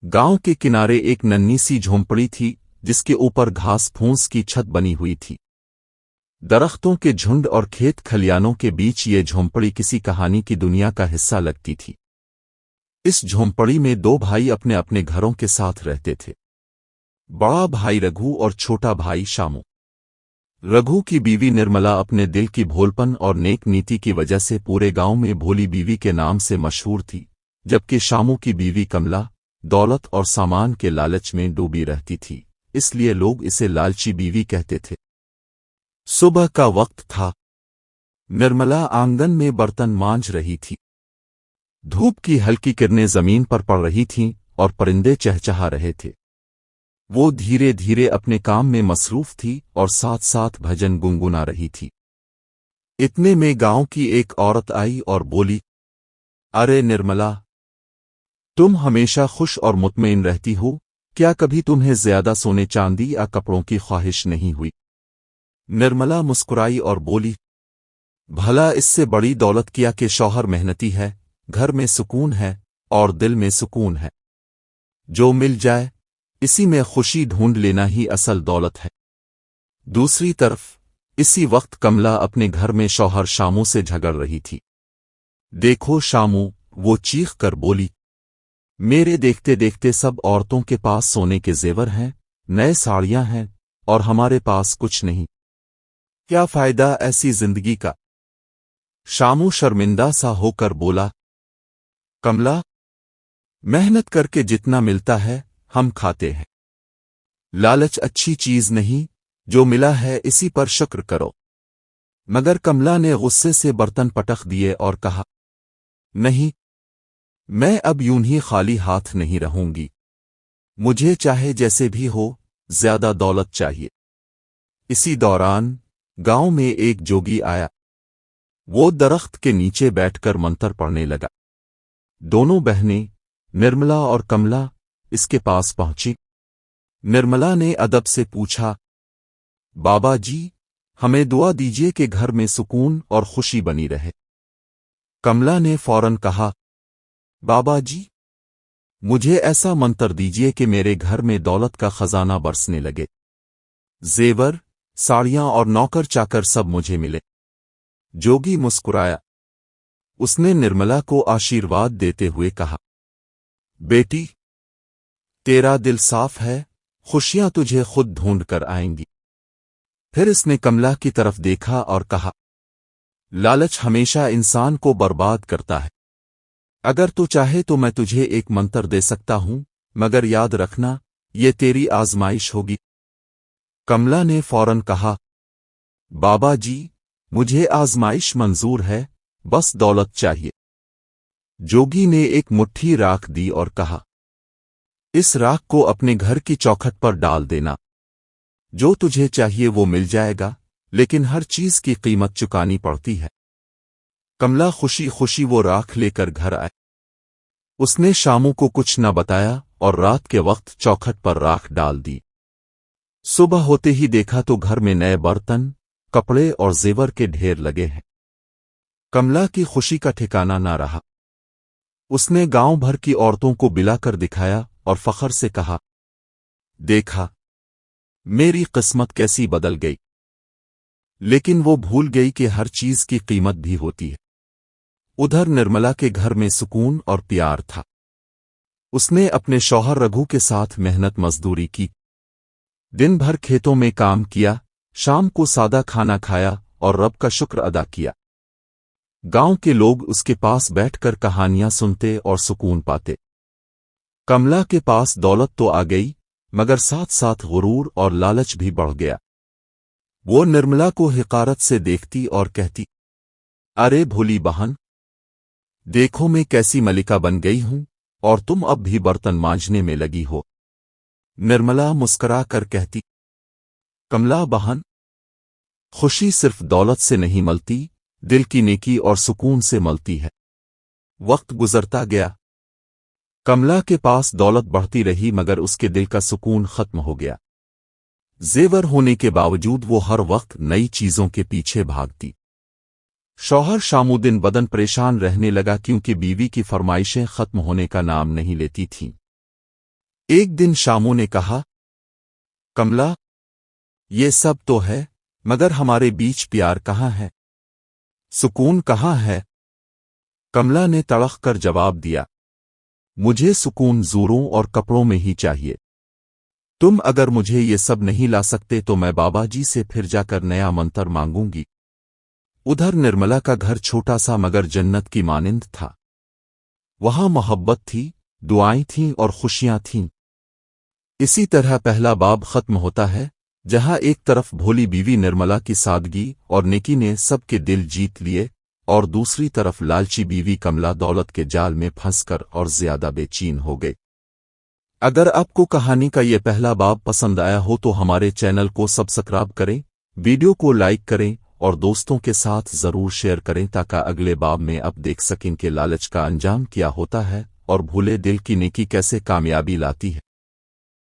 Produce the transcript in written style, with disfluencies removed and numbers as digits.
गांव के किनारे एक नन्ही सी झोंपड़ी थी जिसके ऊपर घास फूस की छत बनी हुई थी। दरख्तों के झुंड और खेत खलियानों के बीच ये झोंपड़ी किसी कहानी की दुनिया का हिस्सा लगती थी। इस झोंपड़ी में दो भाई अपने अपने घरों के साथ रहते थे। बड़ा भाई रघु और छोटा भाई शामू। रघु की बीवी निर्मला अपने दिल की भोलपन और नेक नीति की वजह से पूरे गांव में भोली बीवी के नाम से मशहूर थी, जबकि शामू की बीवी कमला दौलत और सामान के लालच में डूबी रहती थी, इसलिए लोग इसे लालची बीवी कहते थे। सुबह का वक्त था। निर्मला आंगन में बर्तन मांज रही थी। धूप की हल्की किरणें जमीन पर पड़ रही थीं और परिंदे चहचहा रहे थे। वो धीरे धीरे अपने काम में मसरूफ थी और साथ साथ भजन गुनगुना रही थी। इतने में गांव की एक औरत आई और बोली, अरे निर्मला, तुम हमेशा खुश और मुतमईन रहती हो, क्या कभी तुम्हें ज्यादा सोने चांदी या कपड़ों की ख्वाहिश नहीं हुई? निर्मला मुस्कुराई और बोली, भला इससे बड़ी दौलत क्या कि शौहर मेहनती है, घर में सुकून है और दिल में सुकून है। जो मिल जाए इसी में खुशी ढूंढ लेना ही असल दौलत है। दूसरी तरफ इसी वक्त कमला अपने घर में शौहर शामू से झगड़ रही थी। देखो शामू, वो चीख कर बोली, मेरे देखते देखते सब औरतों के पास सोने के जेवर हैं, नए साड़ियां हैं और हमारे पास कुछ नहीं। क्या फायदा ऐसी जिंदगी का? शामू शर्मिंदा सा होकर बोला, कमला, मेहनत करके जितना मिलता है हम खाते हैं। लालच अच्छी चीज नहीं, जो मिला है इसी पर शुक्र करो। मगर कमला ने गुस्से से बर्तन पटक दिए और कहा, नहीं, मैं अब यूं ही खाली हाथ नहीं रहूंगी। मुझे चाहे जैसे भी हो, ज्यादा दौलत चाहिए। इसी दौरान गांव में एक जोगी आया। वो दरख्त के नीचे बैठकर मंत्र पढ़ने लगा। दोनों बहनें निर्मला और कमला इसके पास पहुंची। निर्मला ने अदब से पूछा, बाबा जी, हमें दुआ दीजिए कि घर में सुकून और खुशी बनी रहे। कमला ने फौरन कहा, बाबा जी, मुझे ऐसा मंत्र दीजिए कि मेरे घर में दौलत का खजाना बरसने लगे। जेवर, साड़ियां और नौकर चाकर सब मुझे मिले। जोगी मुस्कुराया। उसने निर्मला को आशीर्वाद देते हुए कहा, बेटी, तेरा दिल साफ है, खुशियां तुझे खुद ढूंढ कर आएंगी। फिर इसने कमला की तरफ देखा और कहा, लालच हमेशा इंसान को बर्बाद करता है। अगर तू चाहे तो मैं तुझे एक मंत्र दे सकता हूं, मगर याद रखना, ये तेरी आजमाइश होगी। कमला ने फौरन कहा, बाबा जी, मुझे आजमाइश मंजूर है, बस दौलत चाहिए। जोगी ने एक मुट्ठी राख दी और कहा, इस राख को अपने घर की चौखट पर डाल देना। जो तुझे चाहिए वो मिल जाएगा, लेकिन हर चीज की कीमत चुकानी पड़ती है। कमला खुशी खुशी वो राख लेकर घर आए। उसने शामू को कुछ न बताया और रात के वक्त चौखट पर राख डाल दी। सुबह होते ही देखा तो घर में नए बर्तन, कपड़े और जेवर के ढेर लगे हैं। कमला की खुशी का ठिकाना ना रहा। उसने गांव भर की औरतों को बिलाकर दिखाया और फख्र से कहा, देखा, मेरी किस्मत कैसी बदल गई। लेकिन वो भूल गई कि हर चीज की कीमत भी होती है। उधर निर्मला के घर में सुकून और प्यार था। उसने अपने शौहर रघु के साथ मेहनत मजदूरी की। दिन भर खेतों में काम किया, शाम को सादा खाना खाया और रब का शुक्र अदा किया। गांव के लोग उसके पास बैठकर कहानियां सुनते और सुकून पाते। कमला के पास दौलत तो आ गई, मगर साथ साथ गुरूर और लालच भी बढ़ गया। वो निर्मला को हिकारत से देखती और कहती, अरे भोली बहन, देखो मैं कैसी मलिका बन गई हूं और तुम अब भी बर्तन मांजने में लगी हो। निर्मला मुस्करा कर कहती, कमला बहन, खुशी सिर्फ दौलत से नहीं मलती, दिल की नेकी और सुकून से मलती है। वक्त गुजरता गया। कमला के पास दौलत बढ़ती रही मगर उसके दिल का सुकून खत्म हो गया। जेवर होने के बावजूद वो हर वक्त नई चीजों के पीछे भागती। शौहर शामू दिन बदन परेशान रहने लगा क्योंकि बीवी की फरमाइशें खत्म होने का नाम नहीं लेती थीं। ایک دن شامو نے کہا، کملا، یہ سب تو ہے، مگر ہمارے بیچ پیار کہاں ہے؟ سکون کہاں ہے؟ کملا نے تڑخ کر جواب دیا، مجھے سکون زوروں اور کپڑوں میں ہی چاہیے۔ تم اگر مجھے یہ سب نہیں لا سکتے تو میں بابا جی سے پھر جا کر نیا منتر مانگوں گی۔ ادھر نرملا کا گھر چھوٹا سا مگر جنت کی مانند تھا۔ وہاں محبت تھی، دعائیں تھیں اور خوشیاں تھیں۔ اسی طرح پہلا باب ختم ہوتا ہے، جہاں ایک طرف بھولی بیوی نرملا کی سادگی اور نیکی نے سب کے دل جیت لیے، اور دوسری طرف لالچی بیوی کملا دولت کے جال میں پھنس کر اور زیادہ بے چین ہو گئی۔ اگر آپ کو کہانی کا یہ پہلا باب پسند آیا ہو تو ہمارے چینل کو سبسکرائب کریں، ویڈیو کو لائک کریں اور دوستوں کے ساتھ ضرور شیئر کریں تاکہ اگلے باب میں آپ دیکھ سکیں کہ لالچ کا انجام کیا ہوتا ہے اور بھولے دل کی نیکی کیسے کامیابی لاتی ہے۔